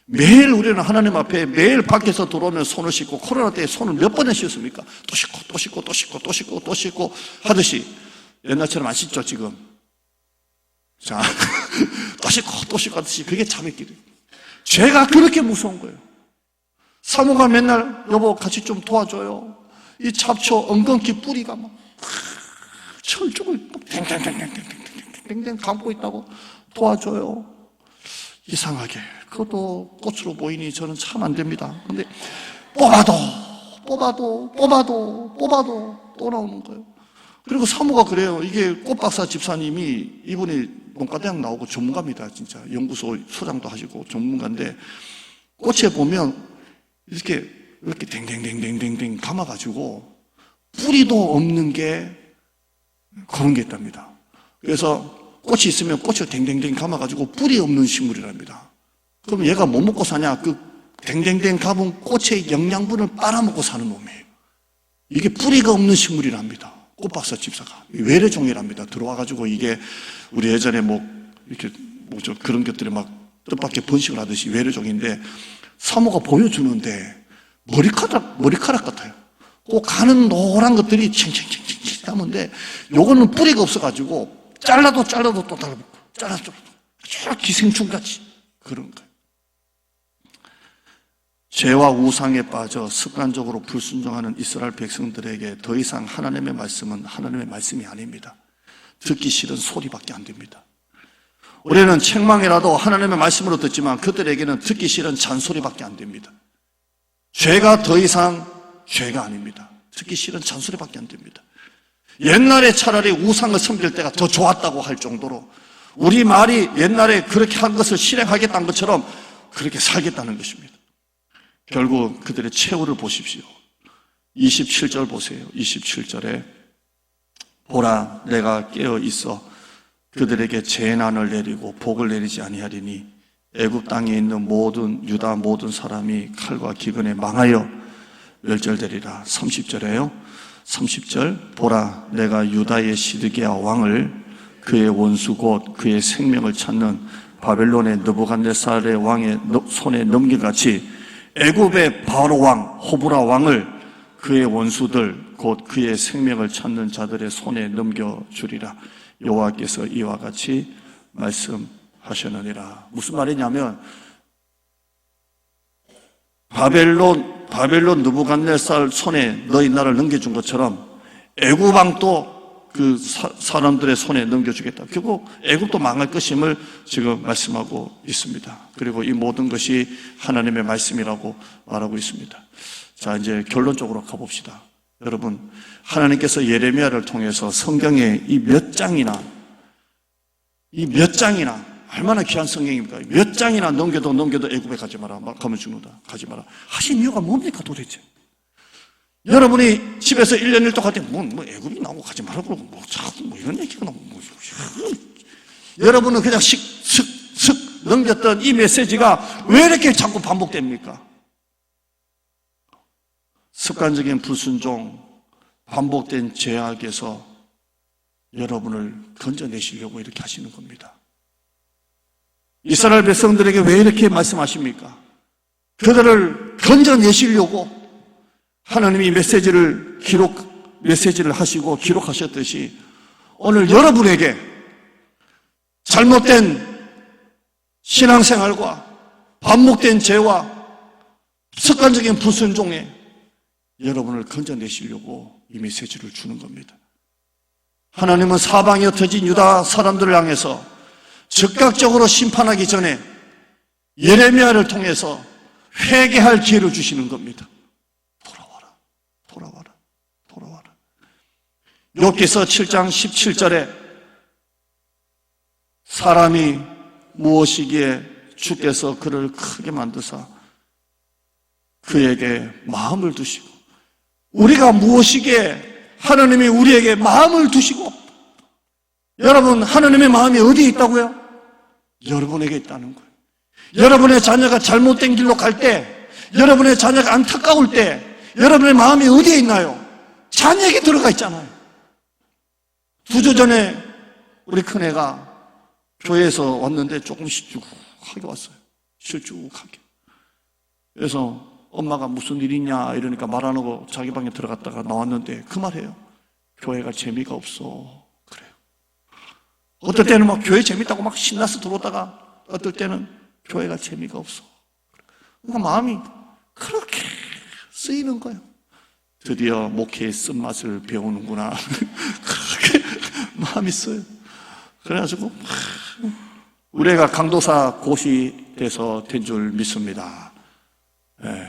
매일 우리는 하나님 앞에 매일 밖에서 들어오면 손을 씻고, 코로나 때 손을 몇 번을 씻습니까? 또 씻고 또 씻고 또 씻고 또 씻고 또 씻고 하듯이. 옛날처럼 안 씻죠 지금. 자, 또 씻고 또 씻고 하듯이. 그게 자백기도예요. 죄가 그렇게 무서운 거예요. 사모가 맨날 여보 같이 좀 도와줘요. 이 잡초 엉겅퀴 뿌리가 막 철쭉을 댕댕댕댕댕댕댕댕 감고 있다고 도와줘요. 이상하게 그것도 꽃으로 보이니 저는 참 안 됩니다. 근데 뽑아도 또 나오는 거예요. 그리고 사모가 그래요. 이게 꽃박사 집사님이, 이분이 농가대학 나오고 전문가입니다. 진짜 연구소 소장도 하시고 전문가인데, 꽃에 보면 이렇게 댕댕댕댕댕댕 감아가지고 뿌리도 없는 게 그런 게 있답니다. 그래서 꽃이 있으면 꽃을 댕댕댕 감아가지고 뿌리 없는 식물이랍니다. 그럼 얘가 뭐 먹고 사냐? 그 댕댕댕 감은 꽃의 영양분을 빨아먹고 사는 놈이에요. 이게 뿌리가 없는 식물이랍니다. 꽃박사 집사가 외래종이랍니다. 들어와가지고 이게 우리 예전에 이렇게 그런 것들이 막 뜻밖의 번식을 하듯이 외래종인데, 사모가 보여주는데 머리카락 같아요. 그 가는 노란 것들이 칭칭칭칭 하는데, 요거는 뿌리가 없어가지고 잘라도 또 달라붙고 잘라도 아주 기생충같이 그런 거예요. 죄와 우상에 빠져 습관적으로 불순종하는 이스라엘 백성들에게 더 이상 하나님의 말씀은 하나님의 말씀이 아닙니다. 듣기 싫은 소리밖에 안 됩니다. 우리는 책망이라도 하나님의 말씀으로 듣지만 그들에게는 듣기 싫은 잔소리밖에 안 됩니다. 죄가 더 이상 죄가 아닙니다. 듣기 싫은 잔소리밖에 안 됩니다. 옛날에 차라리 우상을 섬길 때가 더 좋았다고 할 정도로 우리 말이 옛날에 그렇게 한 것을 실행하겠다는 것처럼 그렇게 살겠다는 것입니다. 결국 그들의 최후를 보십시오. 27절 보세요. 27절에 보라, 내가 깨어 있어 그들에게 재난을 내리고 복을 내리지 아니하리니 애굽 땅에 있는 유다 모든 사람이 칼과 기근에 망하여 멸절되리라. 30절에요. 30절, 보라, 내가 유다의 시드기야 왕을 그의 원수 곧 그의 생명을 찾는 바벨론의 느부갓네살의 왕의 손에 넘길같이 애굽의 바로 왕 호브라 왕을 그의 원수들 곧 그의 생명을 찾는 자들의 손에 넘겨주리라. 여호와께서 이와 같이 말씀하셨느니라. 무슨 말이냐면, 바벨론 느부갓네살 손에 너희 나라를 넘겨준 것처럼 애굽 왕도 그 사람들의 손에 넘겨주겠다. 결국 애굽도 망할 것임을 지금 말씀하고 있습니다. 그리고 이 모든 것이 하나님의 말씀이라고 말하고 있습니다. 자, 이제 결론적으로 가봅시다. 여러분, 하나님께서 예레미야를 통해서 성경에 이 몇 장이나 얼마나 귀한 성경입니까? 몇 장이나 넘겨도 애굽에 가지 마라, 가면 죽는다, 가지 마라 하신 이유가 뭡니까 도대체? 여러분이 집에서 1년 1도 갈 때 애굽이 나오고 가지 말라고 그러고 자꾸 이런 얘기가 나오고 여러분은 그냥 슥슥슥 넘겼던 이 메시지가 왜 이렇게 자꾸 반복됩니까? 습관적인 불순종, 반복된 죄악에서 여러분을 건져내시려고 이렇게 하시는 겁니다. 이스라엘 백성들에게 왜 이렇게 말씀하십니까? 그들을 건져내시려고 하나님이 메시지를 하시고 기록하셨듯이 오늘 여러분에게 잘못된 신앙생활과 반복된 죄와 습관적인 불순종에 여러분을 건져내시려고 이 메시지를 주는 겁니다. 하나님은 사방에 흩어진 유다 사람들을 향해서 즉각적으로 심판하기 전에 예레미야를 통해서 회개할 기회를 주시는 겁니다. 돌아와라. 욥기서 7장 17절에 사람이 무엇이기에 주께서 그를 크게 만드사 그에게 마음을 두시고, 우리가 무엇이기에 하나님이 우리에게 마음을 두시고, 여러분, 하나님의 마음이 어디에 있다고요? 여러분에게 있다는 거예요. 여러분의 자녀가 잘못된 길로 갈 때, 여러분의 자녀가 안타까울 때 여러분의 마음이 어디에 있나요? 자녀에게 들어가 있잖아요. 2주 전에 우리 큰애가 교회에서 왔는데 조금 실쭉하게 왔어요. 실쭉하게. 그래서 엄마가 무슨 일 있냐 이러니까 말 안 하고 자기 방에 들어갔다가 나왔는데 그 말이에요. 교회가 재미가 없어. 그래요. 어떨 때는 막 교회 재밌다고 막 신나서 들어오다가 어떨 때는 교회가 재미가 없어. 그러니까 마음이 그렇게 쓰이는 거예요. 드디어 목회의 쓴맛을 배우는구나. 그렇게 마음이 써요. 그래가지고 우리가 강도사 고시 돼서 된 줄 믿습니다. 예.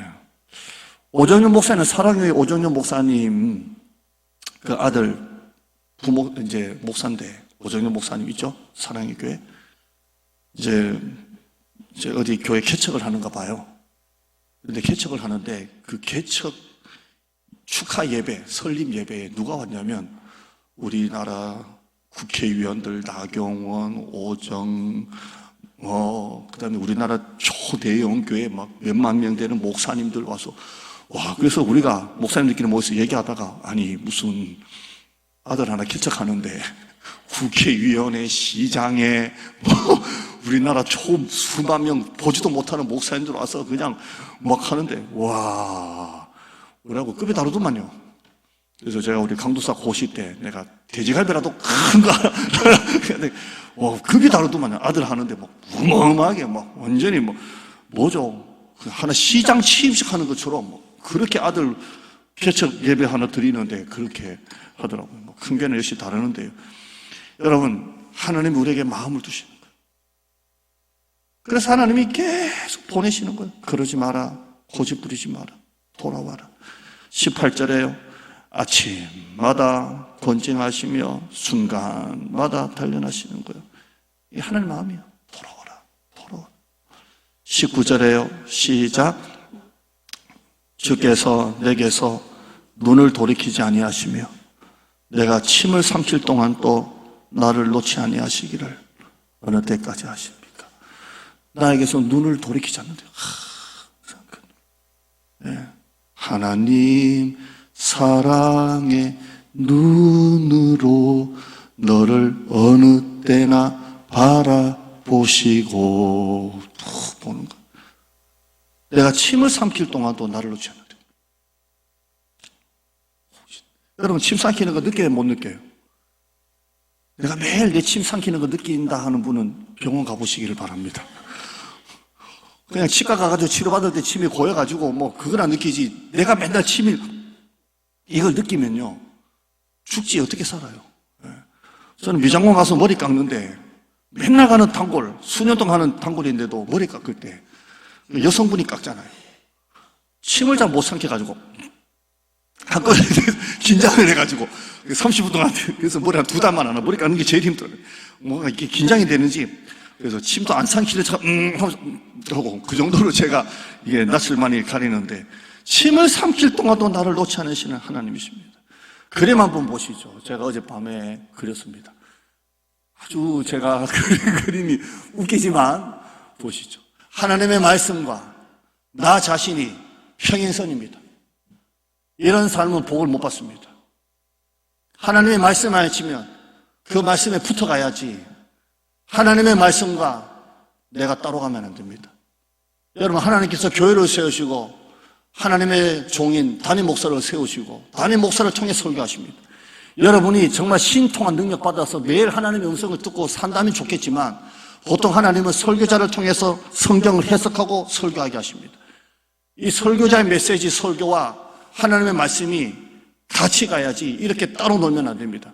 오정윤 목사는 사랑교회 오정윤 목사님 그 아들 부모 이제 목사인데, 오정윤 목사님 있죠? 사랑의 교회. 이제 어디 교회 개척을 하는가 봐요. 근데 개척을 하는데 그 개척 축하 예배, 설립 예배에 누가 왔냐면 우리나라 국회의원들 나경원, 오정, 그다음에 우리나라 초대형 교회 막 몇만 명 되는 목사님들 와서, 와, 그래서 우리가 목사님들끼리 모여서 얘기하다가, 아니 무슨 아들 하나 개척하는데 국회의원에 시장에 우리나라 수만 명 보지도 못하는 목사님들 와서 그냥 막 하는데, 와, 뭐라고 급이 다르더만요. 그래서 제가 우리 강도사 고시 때 내가 돼지갈비라도 큰 거 와, 급이 다르더만요. 아들 하는데 막 어마어마하게 막 완전히 뭐죠? 하나 시장 취임식 하는 것처럼 그렇게 아들 개척 예배 하나 드리는데 그렇게 하더라고요. 큰 게는 역시 다르는데요. 여러분, 하나님이 우리에게 마음을 두시는 거예요. 그래서 하나님이 계속 보내시는 거예요. 그러지 마라, 고집 부리지 마라, 돌아와라. 18절에요. 아침마다 권징하시며 순간마다 단련하시는 거예요. 이 하나님 마음이에요. 돌아와라, 돌아와라. 19절에요. 시작. 주께서 내게서 눈을 돌이키지 아니하시며 내가 침을 삼킬 동안 또 나를 놓지 아니하시기를 어느 때까지 하십니까? 나에게서 눈을 돌이키지 않는데요. 네. 하나님 사랑의 눈으로 너를 어느 때나 바라보시고 툭 보는 거. 내가 침을 삼킬 동안도 나를 놓지 않는데. 여러분, 침 삼키는 거 느껴요, 못 느껴요? 내가 매일 내 침 삼키는 거 느낀다 하는 분은 병원 가보시기를 바랍니다. 그냥 치과 가가지고 치료받을 때 침이 고여가지고 그거나 느끼지, 내가 맨날 침을 이걸 느끼면요 죽지 어떻게 살아요. 저는 미장원 가서 머리 깎는데 맨날 가는 단골, 수년 동안 하는 단골인데도 머리 깎을 때 여성분이 깎잖아요. 침을 잘 못 삼켜가지고 한꺼번에 긴장을 해가지고 30분 동안, 그래서 머리 한 2달만 하나 머리 깎는 게 제일 힘들어요. 뭔가 이렇게 긴장이 되는지, 그래서 침도 안 삼키는 척 하고 그 정도로 제가 이게 낯을 많이 가리는데, 침을 삼킬 동안도 나를 놓지 않으시는 하나님이십니다. 그림 한번 보시죠. 제가 어젯밤에 그렸습니다. 아주 제가 그림이 웃기지만 보시죠. 하나님의 말씀과 나 자신이 평행선입니다. 이런 삶은 복을 못 받습니다. 하나님의 말씀을 치면 그 말씀에 붙어가야지, 하나님의 말씀과 내가 따로 가면 안 됩니다. 여러분, 하나님께서 교회를 세우시고 하나님의 종인 담임 목사를 세우시고 담임 목사를 통해 설교하십니다. 여러분이 정말 신통한 능력 받아서 매일 하나님의 음성을 듣고 산다면 좋겠지만, 보통 하나님은 설교자를 통해서 성경을 해석하고 설교하게 하십니다. 이 설교자의 메시지, 설교와 하나님의 말씀이 같이 가야지 이렇게 따로 놀면 안 됩니다.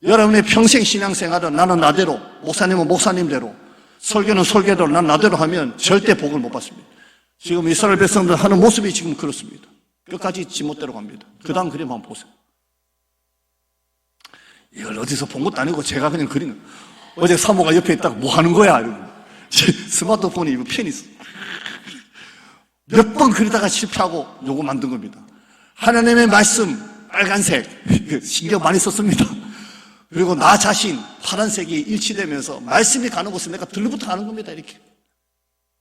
여러분의 평생 신앙생활은 나는 나대로, 목사님은 목사님대로, 설교는 설교대로, 난 나대로 하면 절대 복을 못 받습니다. 지금 이스라엘 백성들 하는 모습이 지금 그렇습니다. 끝까지 지멋대로 갑니다. 그 다음 그림 한번 보세요. 이걸 어디서 본 것도 아니고 제가 그냥 그리는. 어제 사모가 옆에 있다가 뭐 하는 거야? 이러고. 스마트폰에 이거 펜이 있어. 몇 번 그리다가 실패하고 요거 만든 겁니다. 하나님의 말씀 빨간색 신경 많이 썼습니다. 그리고 나 자신 파란색이 일치되면서 말씀이 가는 곳을 내가 들로부터 가는 겁니다. 이렇게.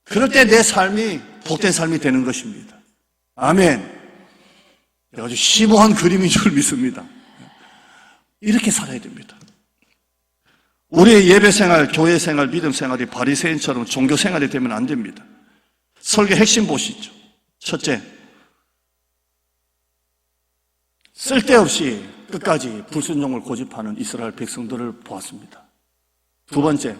그럴 때 내 삶이 복된 삶이 되는 것입니다. 아멘. 아주 심오한 그림인 줄 믿습니다. 이렇게 살아야 됩니다. 우리의 예배 생활, 교회 생활, 믿음 생활이 바리새인처럼 종교 생활이 되면 안 됩니다. 설교 핵심 보시죠. 첫째, 쓸데없이 끝까지 불순종을 고집하는 이스라엘 백성들을 보았습니다. 두 번째,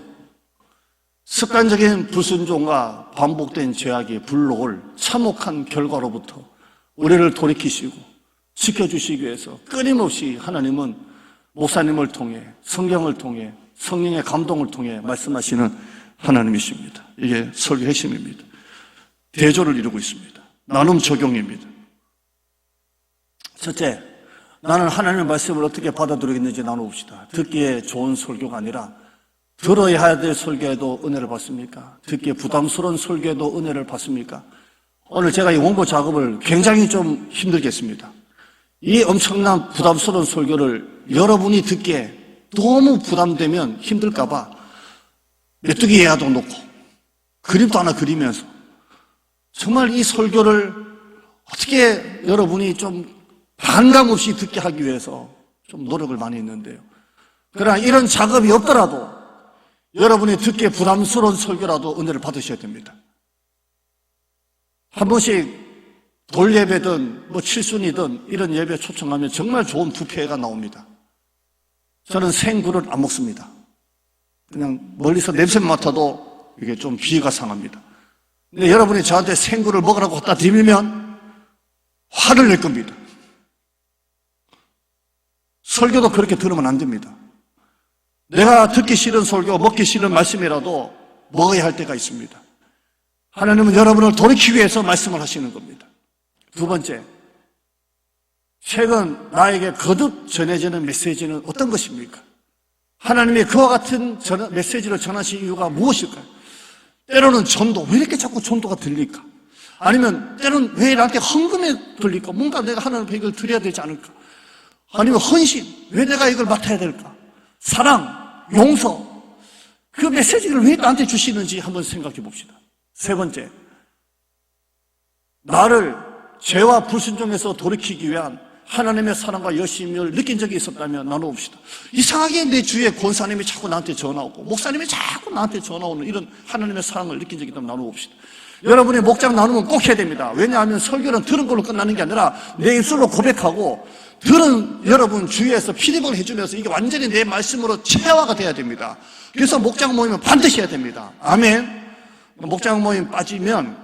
습관적인 불순종과 반복된 죄악이 불러올 참혹한 결과로부터 우리를 돌이키시고 지켜주시기 위해서 끊임없이 하나님은 목사님을 통해, 성경을 통해, 성령의 감동을 통해 말씀하시는 하나님이십니다. 이게 설교 핵심입니다. 대조를 이루고 있습니다. 나눔 적용입니다. 첫째, 나는 하나님의 말씀을 어떻게 받아들이겠는지 나눠봅시다. 듣기에 좋은 설교가 아니라 들어야 될 설교에도 은혜를 받습니까? 듣기에 부담스러운 설교에도 은혜를 받습니까? 오늘 제가 이 원고 작업을 굉장히 좀 힘들겠습니다. 이 엄청난 부담스러운 설교를 여러분이 듣기에 너무 부담되면 힘들까봐 메뚜기 예화도 놓고 그림도 하나 그리면서 정말 이 설교를 어떻게 여러분이 좀 반감 없이 듣게 하기 위해서 좀 노력을 많이 했는데요. 그러나 이런 작업이 없더라도 여러분이 듣기에 부담스러운 설교라도 은혜를 받으셔야 됩니다. 한 번씩 돌예배든 뭐 칠순이든 이런 예배 초청하면 정말 좋은 부패가 나옵니다. 저는 생굴을 안 먹습니다. 그냥 멀리서 냄새 맡아도 이게 좀 비위가 상합니다. 근데 여러분이 저한테 생굴을 먹으라고 갖다 드리면 화를 낼 겁니다. 설교도 그렇게 들으면 안 됩니다. 내가 듣기 싫은 설교, 먹기 싫은 말씀이라도 먹어야 할 때가 있습니다. 하나님은 여러분을 돌이키기 위해서 말씀을 하시는 겁니다. 두 번째, 최근 나에게 거듭 전해지는 메시지는 어떤 것입니까? 하나님이 그와 같은 메시지를 전하신 이유가 무엇일까요? 때로는 전도, 왜 이렇게 자꾸 전도가 들릴까? 아니면 때로는 왜 나한테 헌금이 들릴까? 뭔가 내가 하나님께 이걸 드려야 되지 않을까? 아니면 헌신, 왜 내가 이걸 맡아야 될까? 사랑, 용서, 그 메시지를 왜 나한테 주시는지 한번 생각해 봅시다. 세 번째, 나를 죄와 불순종에서 돌이키기 위한 하나님의 사랑과 열심을 느낀 적이 있었다면 나눠봅시다. 이상하게 내 주위에 권사님이 자꾸 나한테 전화 오고 목사님이 자꾸 나한테 전화 오는 이런 하나님의 사랑을 느낀 적이 있다면 나눠봅시다. 여러분이 목장 나누면 꼭 해야 됩니다. 왜냐하면 설교는 들은 걸로 끝나는 게 아니라 내 입술로 고백하고 들은 여러분 주위에서 피드백을 해주면서 이게 완전히 내 말씀으로 체화가 돼야 됩니다. 그래서 목장 모임은 반드시 해야 됩니다. 아멘. 목장 모임 빠지면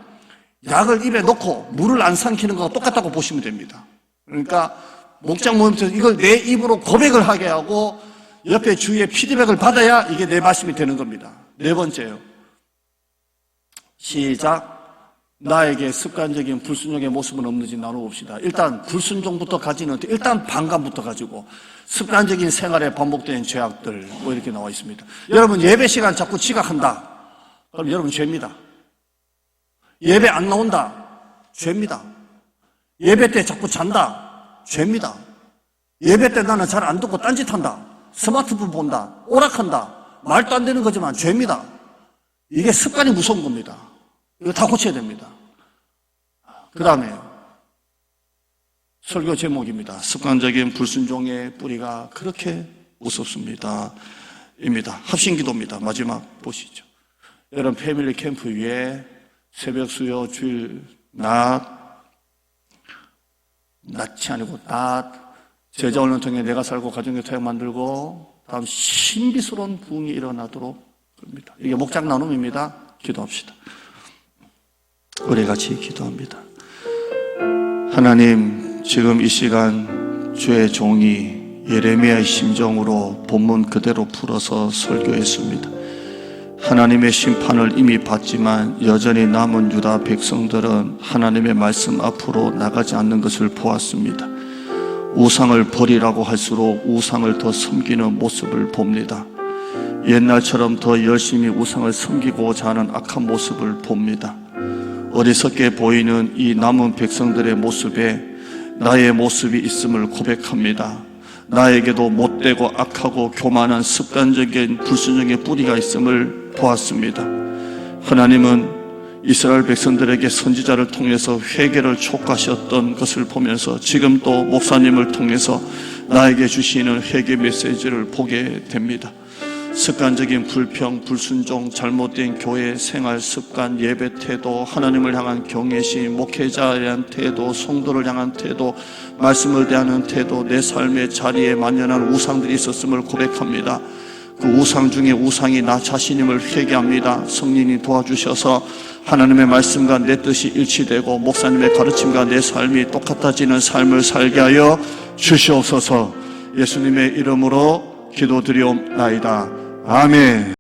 약을 입에 넣고 물을 안 삼키는 거와 똑같다고 보시면 됩니다. 그러니까 목장 모임에서 이걸 내 입으로 고백을 하게 하고 옆에 주위에 피드백을 받아야 이게 내 말씀이 되는 겁니다. 네 번째요. 시작. 나에게 습관적인 불순종의 모습은 없는지 나눠봅시다. 일단 불순종부터 가지는 일단 반감부터 가지고 습관적인 생활에 반복되는 죄악들 뭐 이렇게 나와 있습니다. 여러분 예배 시간 자꾸 지각한다. 그럼 여러분 죄입니다. 예배 안 나온다. 죄입니다. 예배 때 자꾸 잔다. 죄입니다. 예배 때 나는 잘 안 듣고 딴짓한다. 스마트폰 본다. 오락한다. 말도 안 되는 거지만 죄입니다. 이게 습관이 무서운 겁니다. 이거 다 고쳐야 됩니다. 그 다음에 설교 제목입니다. 습관적인 불순종의 뿌리가 그렇게 무섭습니다. 입니다. 합심기도입니다. 마지막 보시죠. 여러분 패밀리 캠프 위에 새벽 수요 주일 낮이 아니고 제자 훈련 통해 내가 살고 가정의 토양 만들고 다음 신비스러운 부흥이 일어나도록 합니다. 이게 목장 나눔입니다. 기도합시다. 우리 같이 기도합니다. 하나님, 지금 이 시간 주의 종이 예레미야의 심정으로 본문 그대로 풀어서 설교했습니다. 하나님의 심판을 이미 받지만 여전히 남은 유다 백성들은 하나님의 말씀 앞으로 나가지 않는 것을 보았습니다. 우상을 버리라고 할수록 우상을 더 섬기는 모습을 봅니다. 옛날처럼 더 열심히 우상을 섬기고자 하는 악한 모습을 봅니다. 어리석게 보이는 이 남은 백성들의 모습에 나의 모습이 있음을 고백합니다. 나에게도 못되고 악하고 교만한 습관적인 불순종의 뿌리가 있음을 보았습니다. 하나님은 이스라엘 백성들에게 선지자를 통해서 회개를 촉구하셨던 것을 보면서 지금 또 목사님을 통해서 나에게 주시는 회개 메시지를 보게 됩니다. 습관적인 불평, 불순종, 잘못된 교회 생활 습관, 예배 태도, 하나님을 향한 경외심, 목회자에 대한 태도, 성도를 향한 태도, 말씀을 대하는 태도, 내 삶의 자리에 만연한 우상들이 있었음을 고백합니다. 그 우상 중에 우상이 나 자신임을 회개합니다. 성령이 도와주셔서 하나님의 말씀과 내 뜻이 일치되고 목사님의 가르침과 내 삶이 똑같아지는 삶을 살게 하여 주시옵소서. 예수님의 이름으로 기도드리옵나이다. 아멘.